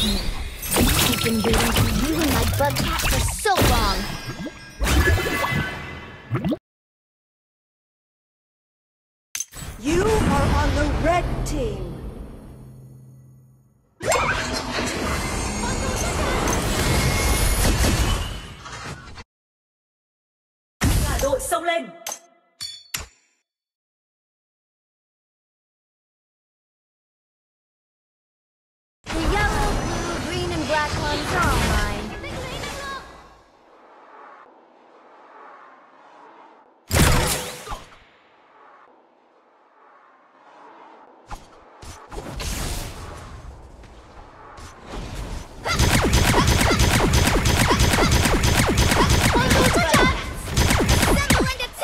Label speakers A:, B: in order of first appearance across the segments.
A: I've been waiting for you and my Bugcat for so long.
B: You are on the red team. Cả đội xông lên.
A: The yellow, blue, green, and black ones are all mine.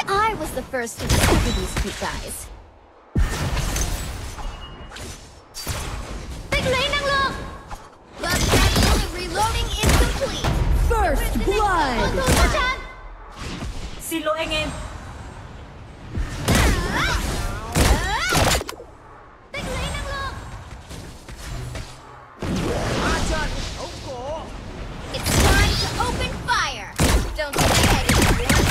A: I was the first to discover these cute guys. Reloading is complete.
B: First blood. Xin lỗi anh em.
A: It's time to open fire. Don't say I didn't warn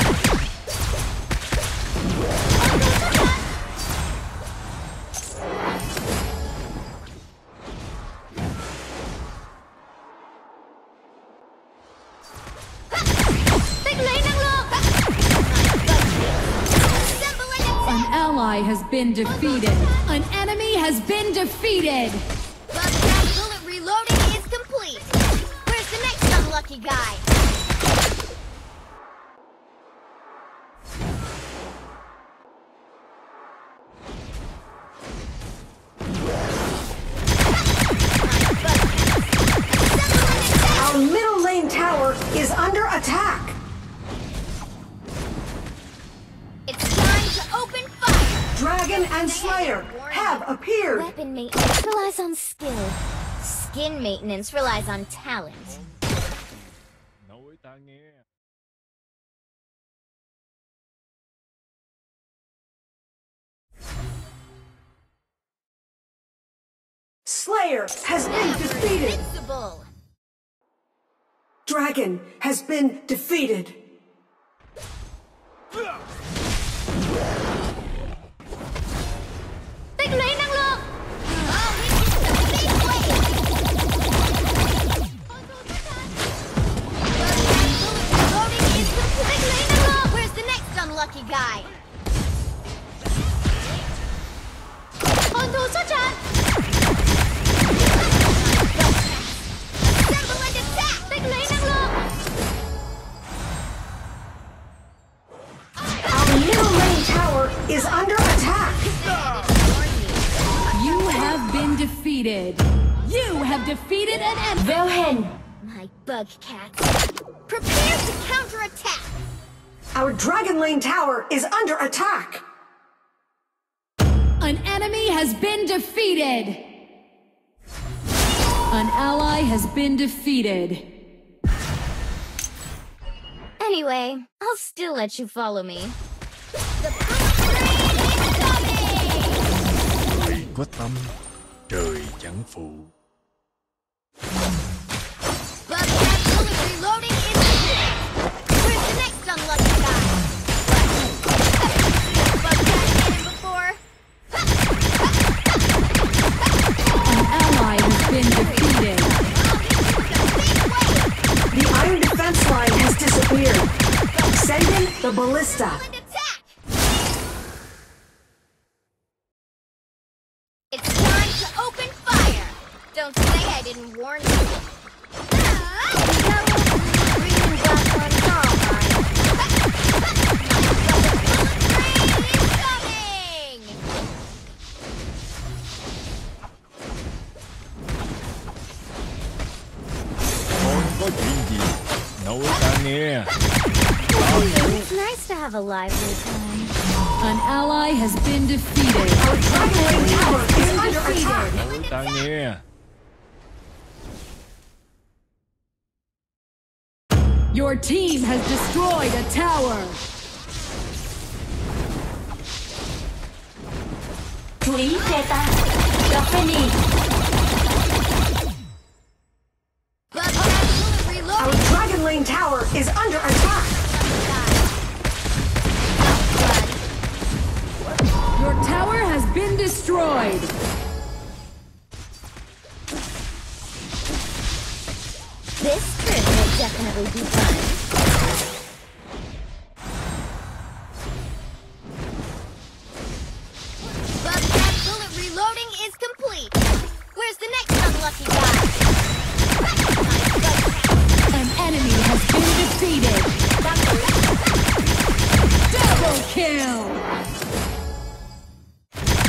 C: An ally has been defeated. An enemy has been defeated.
A: Bugcat bullet reloading is complete. Where's the next unlucky guy?
B: Our middle lane tower is under attack.
A: It's time to open fire.
B: Dragon and Slayer have appeared.
A: Weapon maintenance relies on skill. Skin maintenance relies on talent.
D: Nói ta nghe.
B: Slayer has been defeated.
A: Invincible.
B: Dragon has been defeated.
A: Tích lũy năng lượng. Where's the next unlucky guy? Hồn thú xuất trận. Assemble and attack. Tích lũy năng lượng.
B: Our middle lane tower is under attack.
C: You have been defeated. You have defeated an enemy.
A: Wilhelm, my Bugcat. Prepare to counterattack.
B: Our dragon lane tower is under attack.
C: An enemy has been defeated. An ally has been defeated.
A: Anyway, I'll still let you follow me. The bullet train is coming!
D: Người có tâm, trời chẳng phụ.
A: Bugcat bullet reloading is complete. Where's the next unlucky guy? Bugcat hit him before.
C: An ally has been defeated.
B: The iron defense line has disappeared. Send in the ballista.
A: And attack! It's time to open fire! Don't say I didn't warn you. Yellow, green, and black ones are all mine. The bullet train is coming!
D: Con có chuyện gì? Nói ta nghe.
A: It's nice to have a lively time.
C: An ally has been defeated.
B: Our dragon lane tower is under attack.
D: Nói ta nghe.
C: Your team has destroyed a tower.
E: Chú ý Theta, Capheny.
B: is under attack.
C: Your tower has been destroyed.
A: This trip will definitely be fun. Bugcat bullet reloading is complete. Where's the next unlucky guy?
C: An enemy has been defeated. Double kill.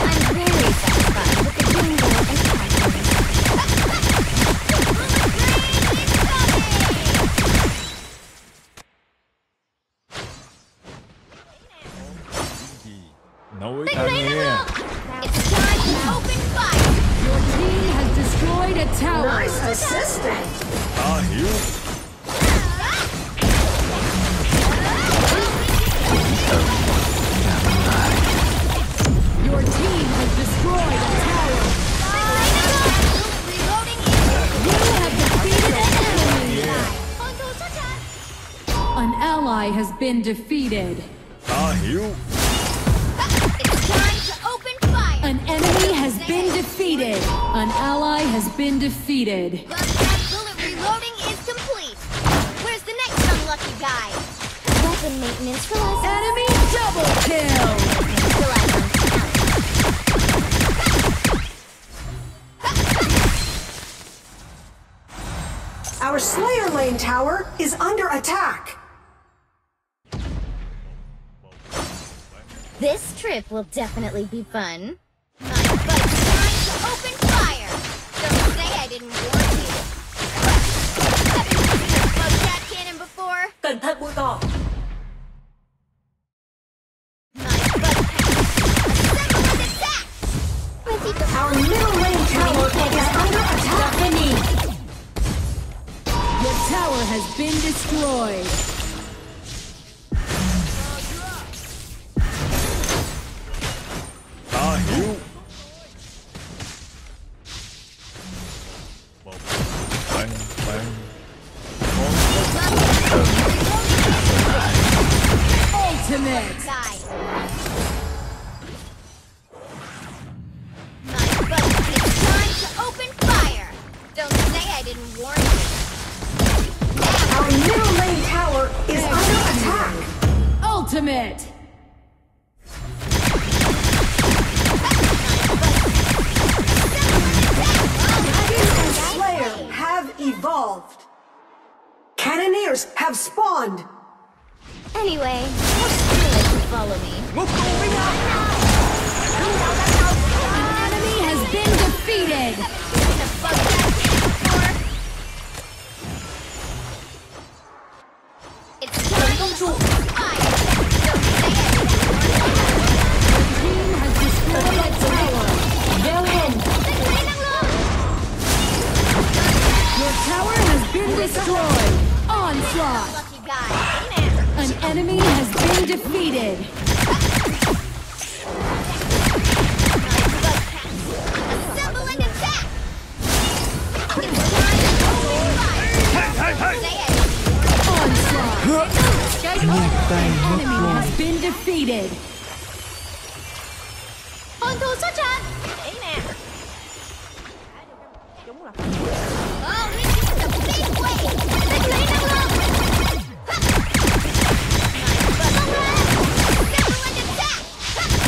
A: I'm very satisfied with the jingle and crackling.
D: 너무 강해.
A: It's time to open fire!
C: Your team has destroyed a tower.
B: Nice assisting.
D: 아휴.
C: Your team has destroyed a tower.
A: Reloading
C: You have defeated an enemy. An ally has been defeated.
D: 아휴.
A: It's time to open fire!
C: An enemy has been defeated. An ally has been defeated.
A: Bugcat bullet reloading is complete. Where's the next unlucky guy? Weapon maintenance for us.
C: Enemy double kill.
B: Our Slayer Lane tower is under attack.
A: This trip will definitely be fun. My bug's time to open fire! Don't say I didn't warn you. Haven't you seen a Bugcat cannon before?
B: Cẩn thận bụi cỏ.
A: My Bugcat assemble and attack!
B: Our middle lane tower is under attack.
C: Capheny. Your tower has been destroyed.
D: 아휴. 빵빵.
C: Ultimate.
A: Guy. My Bugcat, it's time to open fire! Don't say I didn't warn you.
B: Our middle lane tower is under attack.
C: Ultimate.
B: Dragon and Slayer have evolved. Cannoneers have spawned.
A: Anyway, we'll still let you follow me.
C: An enemy has been defeated.
A: Seen a Bugcat cannon before? It's time to open fire! Don't say I didn't warn you.
C: Team has destroyed a tower. Go in. Your tower has been destroyed. Onslaught.
A: Lucky guy.
C: An enemy has been defeated.
A: Assemble and attack! It's time to open fire!
D: Hey, hey.
A: Say I didn't warn
C: Onslaught. An enemy has been defeated.
A: Hồn thù xuất trận! Đấy nè! Oh, hit you with a big wave! Tích lũy năng lượng!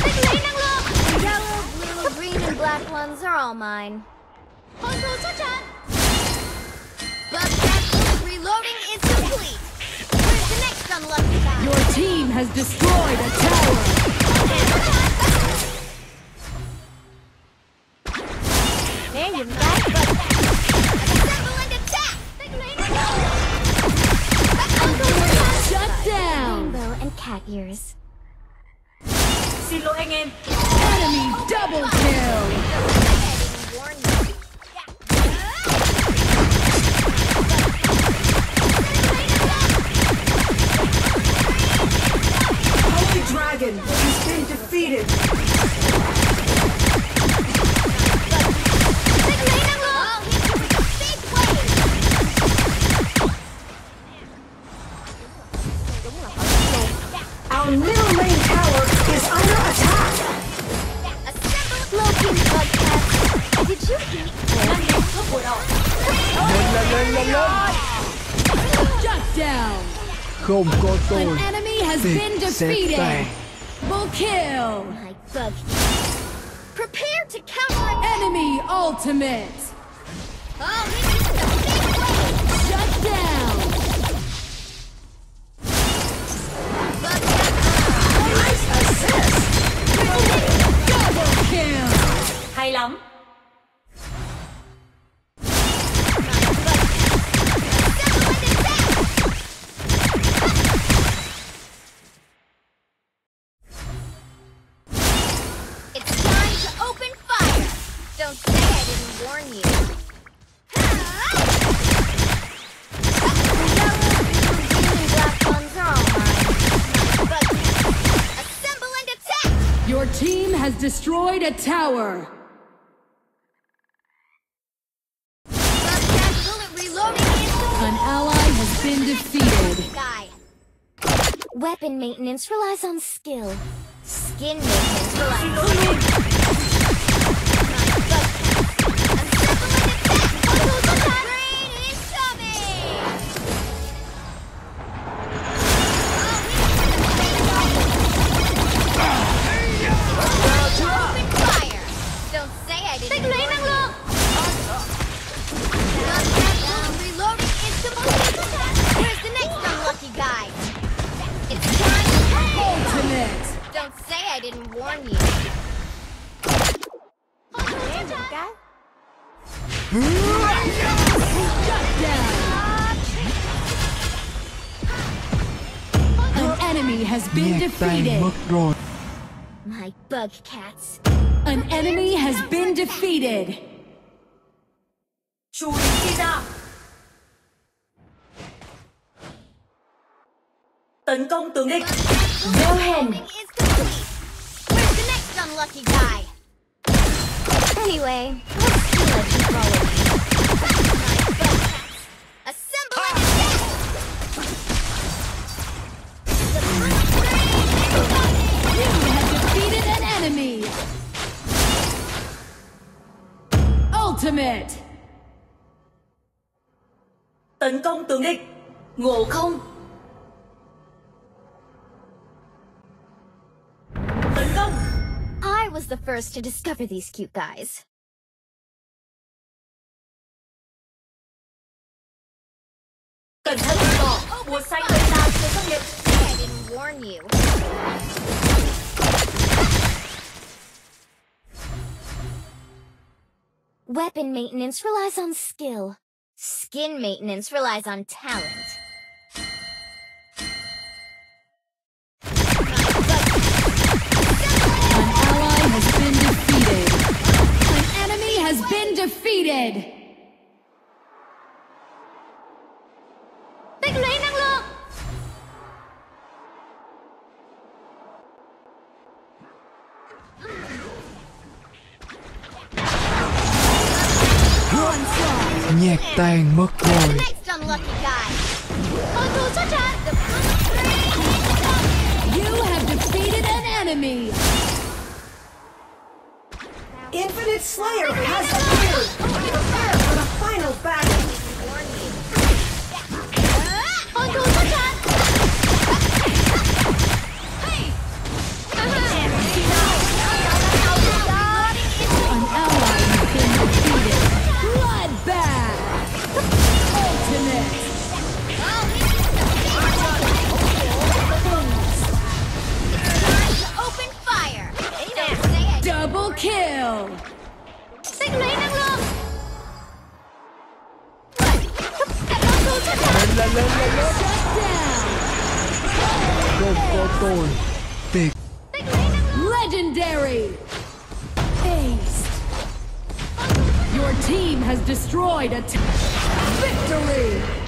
A: Tích lũy năng lượng! Yellow, blue, green, and black ones are all mine. Hồn thù xuất trận! Bugcat reloading is complete! Where's the next unlucky guy?
C: Your team has destroyed a tower.
A: Nè, dùm cái Assemble and attack! Tích lũy năng lượng!
C: Shut down.
A: Rainbow and cat ears.
B: Xin lỗi anh em.
C: Enemy double kill.
B: Holy Dragon has been defeated.
D: Không có tôi,
C: An enemy has
D: tiệc
C: been
D: sẽ
C: defeated.
D: tàn.
C: Double kill.
A: My bug. Prepare to counter.
C: Enemy ultimate.
A: Oh, this is the big way.
C: Shut down.
B: Nice assist.
C: Double kill.
E: Hay lắm.
A: It's time to open fire. Don't say I didn't warn you. Black ones are all mine. But assemble and attack.
C: Your team has destroyed a tower.
A: Bugcat bullet reloading into
C: An ally has been defeated.
A: guy. Weapon maintenance relies on skill. Skin maintenance relies on Don't say I didn't warn you.
C: An enemy has been
D: Nhạc tan
C: defeated.
D: mất rồi.
A: My bug cats.
C: An enemy has been defeated.
E: Chui đi ra. Tấn công tướng địch.
A: Go ahead. Is complete. Where's the next unlucky guy? Anyway, I'll still let you follow me. My bug cats. Assemble and attack.
C: You have defeated an enemy. Ultimate.
E: Tấn công tướng địch. Ngộ không. Tấn công.
A: I was the first to discover these cute guys.
E: Cẩn thận cỏ. Bùa xanh gây ra sự xuất hiện.
A: I didn't warn you. Weapon maintenance relies on skill. Skin maintenance relies on talent.
C: An ally has been defeated. An enemy has been defeated.
A: Tích lũy năng lượng.
D: Nhạc tan mất rồi.
A: Next unlucky guy.
C: You have defeated an enemy.
B: Infinite Slayer has appeared. Prepare for the final battle.
C: An ally has been defeated. Bloodbath. Ultimate.
A: Open fire. Don't say I
C: Double kill.
A: tích lũy năng lượng.
D: Lên.
C: Shut down.
D: Không có tôi, tiệc.
C: Legendary. Ace. Your team has destroyed a victory.